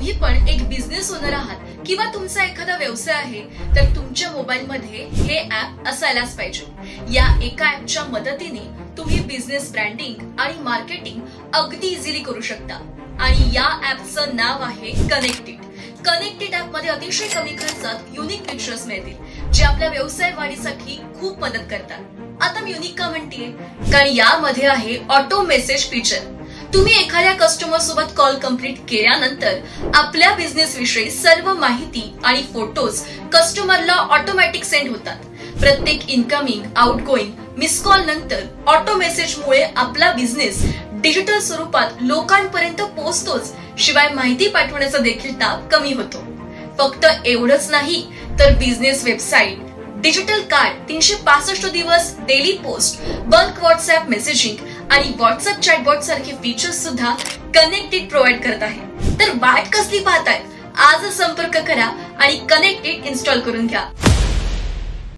तुम्ही पण एक बिझनेस ओनर आहात किंवा तुमचा एखादा व्यवसाय आहे तर तुमच्या मोबाईल मध्ये हे ऍप असायलाच पाहिजे। या एका ऍपच्या मदतीने तुम्ही बिझनेस ब्रँडिंग आणि मार्केटिंग अगदी इझिली करू शकता आणि या ऍपचं नाव आहे कनेक्टेड। कनेक्टेड ऍप मध्ये अतिशय कमी खर्चात युनिक फीचर्स मिळतील जे आपल्या व्यवसाय वाढीसाठी खूप मदत करतात। आता मी युनिक का म्हणतेय कारण यामध्ये आहे ऑटो मेसेज फीचर। तुम्ही एखाद्या कस्टमर सोबत कॉल कंप्लीट केल्यानंतर आपल्या बिझनेस विषयी सर्व माहिती आणि फोटोज कस्टमरला ऑटोमॅटिक सेंड होतात। प्रत्येक इनकमिंग आउटगोइंग मिस कॉल नंतर ऑटो मेसेजमुळे आपला बिझनेस डिजिटल स्वरूपात लोकांपर्यंत पोहोचतोच, शिवाय माहिती पाठवण्याचा देखील ताप कमी होतो। फक्त एवढंच नाही तर बिझनेस वेबसाईट, डिजिटल कार्ड, 365 दिवस daily post, bulk WhatsApp messaging आणि व्हॉट्सअप चॅटबॉट सारखे फीचर्स सुद्धा कनेक्टेड प्रोव्हाइड करत आहे। तर वाट कसली पाहताय? आज संपर्क करा आणि कनेक्टेड इन्स्टॉल करून घ्या।